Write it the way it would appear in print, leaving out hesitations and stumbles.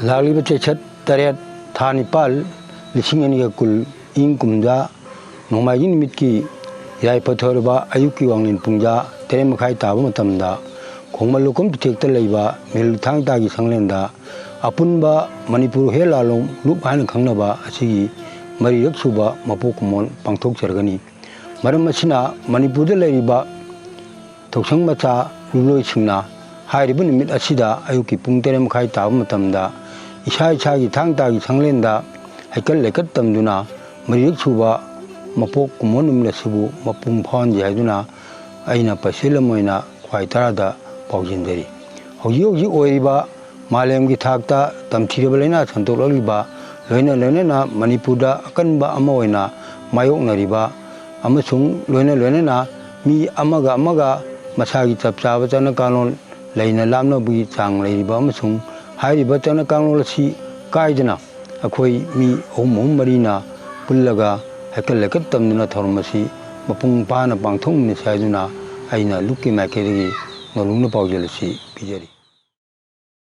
ꯂꯥꯛꯂꯤꯕ ꯆꯩꯆꯠ 8 ꯊꯥ 9 2020 ꯏꯪ ꯀꯨꯝꯖꯥ ꯅꯣꯡꯃꯥꯏꯖꯤꯡ ꯅꯨꯃꯤꯠꯀꯤ ꯌꯥꯏꯐꯊꯣꯔꯕ ꯑꯌꯨꯛꯀꯤ ꯋꯥꯡꯂꯦꯟ ꯄꯨꯡꯖꯥ 9:30 ꯇꯥꯕ ꯃꯇꯝꯗ ꯈꯣꯡꯃꯟ ꯂꯧꯈꯣꯝ ꯇꯨꯊꯦꯛꯇ ꯂꯩꯕ ꯃꯤꯔꯨꯜ ꯊꯥꯡꯇꯥꯒꯤ ꯁꯪꯂꯦꯟꯗ ꯑꯄꯨꯟꯕ ꯃꯅꯤꯄꯨꯔ ꯍꯦ ꯂꯥꯂꯣꯡ ꯂꯨꯞ ꯍꯥꯏꯅ ꯈꯪꯅꯕ ꯑꯁꯤꯒꯤ ꯃꯔꯤꯔꯛ ꯁꯨꯕ ꯃꯄꯣꯛ ꯀꯨꯝꯑꯣꯟ ꯄꯥꯡꯊꯣꯛꯆꯔꯒꯅꯤ꯫ ꯃꯔꯝ ꯑꯁꯤꯅ ꯃꯅꯤꯄꯨꯔꯗ ꯂꯩꯔꯤꯕ ꯊꯧꯁꯪ ꯃꯆꯥ ꯂꯨꯞꯂꯣꯏꯁꯤꯡꯅ ꯍꯥꯏꯔꯤꯕ ꯅꯨꯃꯤꯠ ꯑꯁꯤꯗ ꯑꯌꯨꯛꯀꯤ ꯄꯨꯡ 9:30 ꯇꯥꯕ ꯃꯇꯝꯗ ꯏꯁꯥꯒꯤ ꯊꯥꯡꯇꯥꯒꯤ ꯁꯪꯂꯦꯟꯗ ꯍꯩꯀꯠ ꯂꯩꯀꯠ ꯇꯝꯗꯨꯅ ꯃꯔꯤꯔꯛ ꯁꯨꯕ ꯃꯄꯣꯛ ꯀꯨꯝꯑꯣꯟ ꯅꯨꯃꯤꯠ ꯑꯁꯤꯕꯨ ꯃꯄꯨꯡ ꯐꯥꯍꯟꯖꯤ ꯍꯥꯏꯗꯨꯅ ꯑꯩꯅ ꯄꯥꯏꯁꯦꯜ ꯑꯃ ꯑꯣꯏꯅ ꯈ꯭ꯋꯥꯏ ꯇꯔꯥꯗ ꯄꯥꯎꯖꯦꯟꯖꯔꯤ꯫ ꯍꯧꯖꯤꯛ ꯑꯣꯏꯔꯤꯕ ꯃꯥꯂꯦꯝꯒꯤ ꯊꯥꯛꯇ ꯇꯝꯊꯤꯔꯕ ꯂꯩꯅꯥ ꯁꯟꯗꯣꯛꯂꯛꯂꯤꯕ ꯂꯣꯏꯅꯅ ꯃꯅꯤꯄꯨꯔꯗ ꯑꯀꯟꯕ ꯑꯃ ꯑꯣꯏꯅ ꯃꯥꯌꯣꯛꯅꯔꯤꯕ ꯑꯃꯁꯨꯡ ꯂꯣꯏꯅꯅ ꯃꯤ ꯑꯃꯒ ꯃꯁꯥꯒꯤ ꯆꯞ ꯆꯥꯕ ꯆꯠꯅ ꯀꯥꯡꯂꯣꯟ ꯂꯩꯅ ꯂꯥꯞꯅꯕꯒꯤ ꯆꯥꯡ ꯂꯩꯔꯤꯕ ꯑꯃꯁꯨꯡ ꯍꯥꯏꯔꯤꯕ ꯆꯠꯅ ꯀꯥꯡꯂꯣꯟ ꯑꯁꯤ ꯀꯥꯏꯗꯅ ꯑꯩꯈꯣꯏ ꯃꯤ ꯑꯍꯨꯝ ꯃꯔꯤꯅ ꯄꯨꯜꯂꯒ ꯍꯩꯀꯠ ꯂꯩꯀꯠ ꯇꯝꯗꯨꯅ ꯊꯧꯔꯝ ꯑꯁꯤ ꯃꯄꯨꯡ ꯐꯥꯅ ꯄꯥꯡꯊꯣꯛꯃꯤꯟꯅꯁꯤ ꯍꯥꯏꯗꯨꯅ ꯑꯩꯅ ꯂꯨꯞꯀꯤ ꯃꯥꯏꯀꯩꯗꯒꯤ ꯅꯣꯂꯨꯡꯅ ꯄꯥꯎꯖꯦꯜ ꯑꯁꯤ ꯄꯤꯖꯔꯤ꯫